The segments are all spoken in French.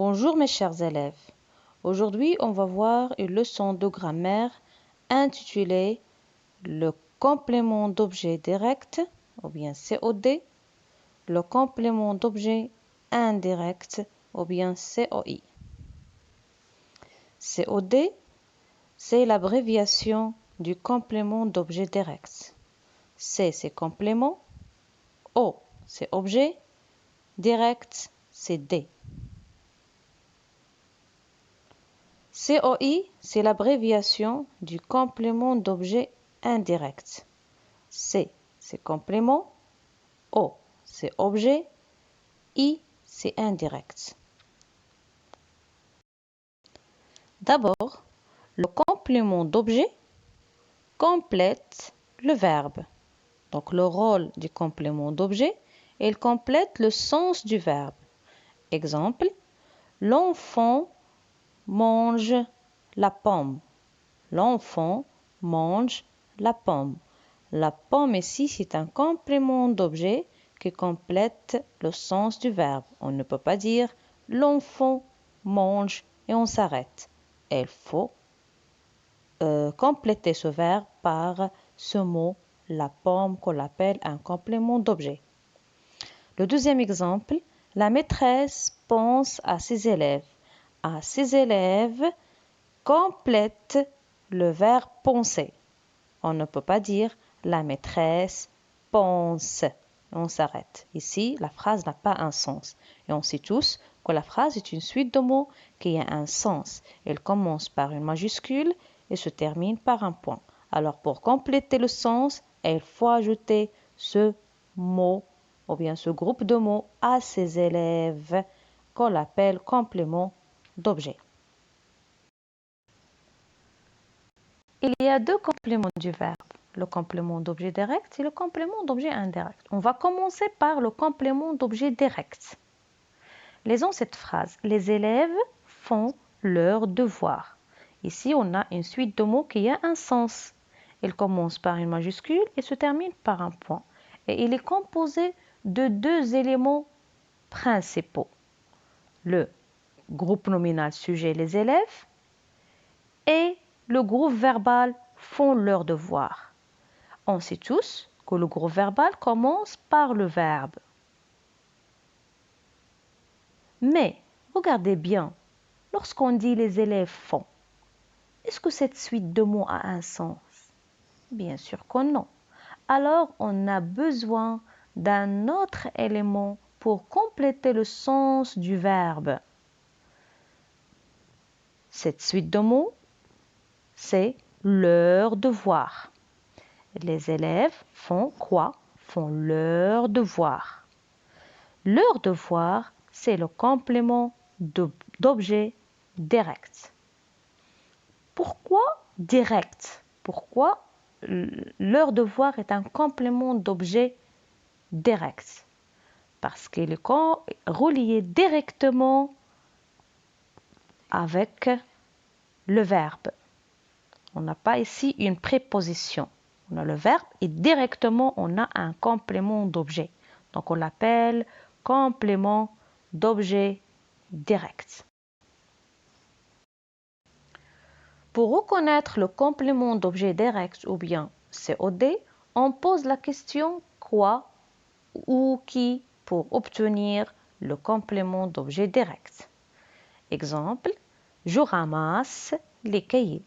Bonjour mes chers élèves. Aujourd'hui, on va voir une leçon de grammaire intitulée le complément d'objet direct, ou bien COD, le complément d'objet indirect, ou bien COI. COD, c'est l'abréviation du complément d'objet direct. C, c'est complément. O, c'est objet. Direct, c'est D. COI, c'est l'abréviation du complément d'objet indirect. C, c'est complément. O, c'est objet. I, c'est indirect. D'abord, le complément d'objet complète le verbe. Donc, le rôle du complément d'objet, il complète le sens du verbe. Exemple, l'enfant mange la pomme. L'enfant mange la pomme. La pomme ici, c'est un complément d'objet qui complète le sens du verbe. On ne peut pas dire l'enfant mange et on s'arrête. Il faut compléter ce verbe par ce mot, la pomme, qu'on appelle un complément d'objet. Le deuxième exemple, la maîtresse pense à ses élèves. À ses élèves complète le verbe penser. On ne peut pas dire la maîtresse pense. On s'arrête. Ici, la phrase n'a pas un sens. Et on sait tous que la phrase est une suite de mots qui a un sens. Elle commence par une majuscule et se termine par un point. Alors, pour compléter le sens, il faut ajouter ce mot ou bien ce groupe de mots à ses élèves qu'on appelle complément d'objet. Il y a deux compléments du verbe, le complément d'objet direct et le complément d'objet indirect. On va commencer par le complément d'objet direct. Lisons cette phrase. Les élèves font leurs devoirs. Ici, on a une suite de mots qui a un sens. Il commence par une majuscule et se termine par un point. Et il est composé de deux éléments principaux. Le groupe nominal sujet les élèves et le groupe verbal font leurs devoirs. On sait tous que le groupe verbal commence par le verbe. Mais regardez bien, lorsqu'on dit les élèves font, est-ce que cette suite de mots a un sens? Bien sûr que non. Alors on a besoin d'un autre élément pour compléter le sens du verbe. Cette suite de mots, c'est leur devoir. Les élèves font quoi? Font leur devoir. Leur devoir, c'est le complément d'objet direct. Pourquoi direct? Pourquoi leur devoir est un complément d'objet direct? Parce qu'il est relié directement avec le verbe. On n'a pas ici une préposition. On a le verbe et directement on a un complément d'objet. Donc on l'appelle complément d'objet direct. Pour reconnaître le complément d'objet direct ou bien COD, on pose la question quoi ou qui pour obtenir le complément d'objet direct. Exemple, je ramasse les cahiers.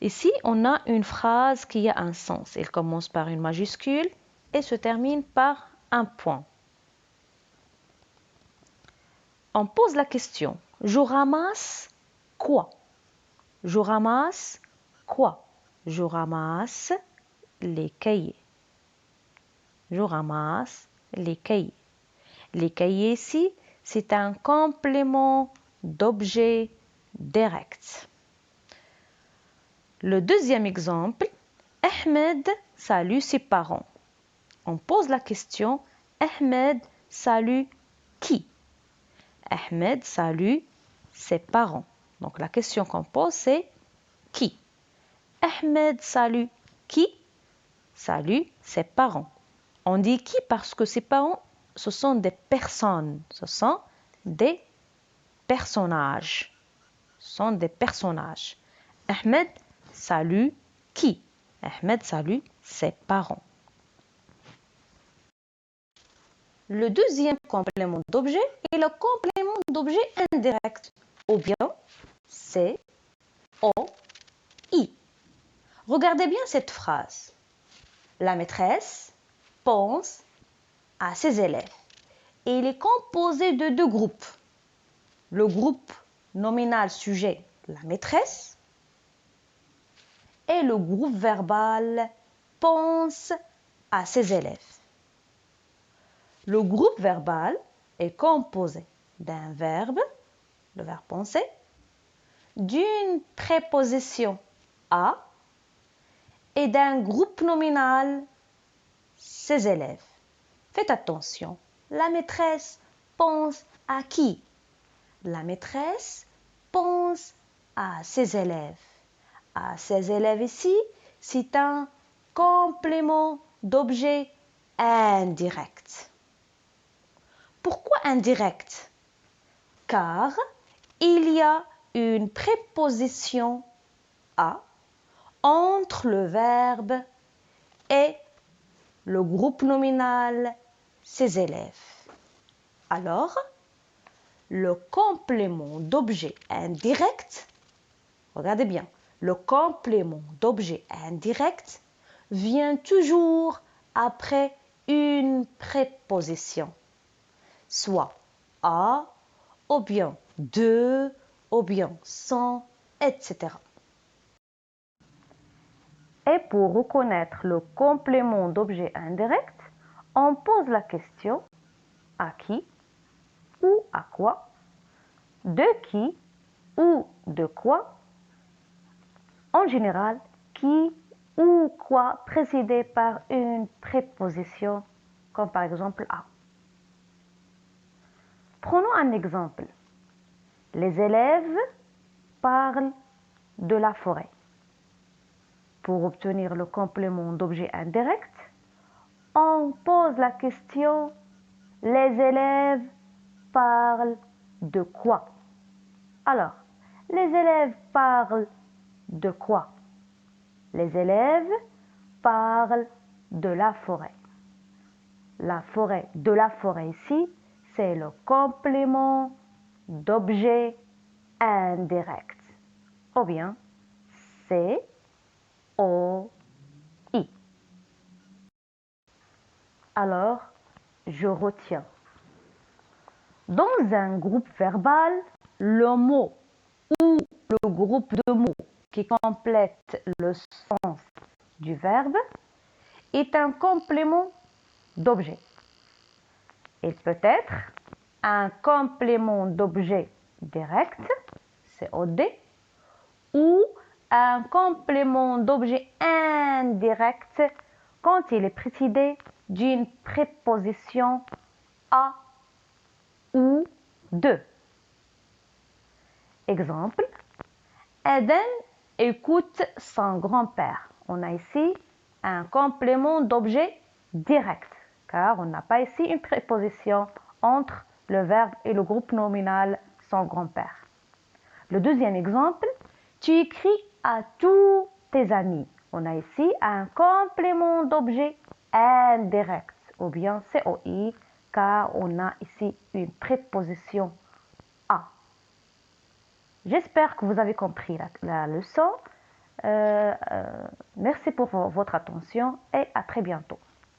Ici, on a une phrase qui a un sens. Elle commence par une majuscule et se termine par un point. On pose la question, je ramasse quoi? Je ramasse quoi? Je ramasse les cahiers. Je ramasse les cahiers. Les cahiers ici, c'est un complément d'objet direct. Le deuxième exemple, Ahmed salue ses parents. On pose la question, Ahmed salue qui? Ahmed salue ses parents. Donc la question qu'on pose, c'est qui? Ahmed salue qui? Salue ses parents. On dit qui parce que ses parents ce sont des personnes, ce sont des personnages. Ce sont des personnages. Ahmed salue qui? Ahmed salue ses parents. Le deuxième complément d'objet est le complément d'objet indirect, ou bien C, O, I. Regardez bien cette phrase. La maîtresse pense à ses élèves. Et il est composé de deux groupes. Le groupe nominal sujet, la maîtresse, et le groupe verbal pense à ses élèves. Le groupe verbal est composé d'un verbe, le verbe penser, d'une préposition à et d'un groupe nominal, ses élèves. Faites attention, la maîtresse pense à qui? La maîtresse pense à ses élèves. À ses élèves ici, c'est un complément d'objet indirect. Pourquoi indirect? Car il y a une préposition à entre le verbe et le groupe nominal, ses élèves. Alors, le complément d'objet indirect, regardez bien, le complément d'objet indirect vient toujours après une préposition, soit à, ou bien de, ou bien sans, etc. Et pour reconnaître le complément d'objet indirect, on pose la question à qui ou à quoi, de qui ou de quoi, en général qui ou quoi précédé par une préposition comme par exemple à. Prenons un exemple. Les élèves parlent de la forêt. Pour obtenir le complément d'objet indirect, on pose la question les élèves parlent de quoi? Alors, les élèves parlent de quoi? Les élèves parlent de la forêt. De la forêt ici, c'est le complément d'objet indirect. Ou bien C, O, I. Alors, je retiens. Dans un groupe verbal, le mot ou le groupe de mots qui complète le sens du verbe est un complément d'objet. Il peut être un complément d'objet direct, COD, ou un complément d'objet indirect quand il est précédé d'une préposition à ou de. Exemple, Eden écoute son grand-père. On a ici un complément d'objet direct, car on n'a pas ici une préposition entre le verbe et le groupe nominal son grand-père. Le deuxième exemple, tu écris à tous tes amis. On a ici un complément d'objet indirect, ou bien COI, car on a ici une préposition à. J'espère que vous avez compris la leçon. Merci pour votre attention et à très bientôt.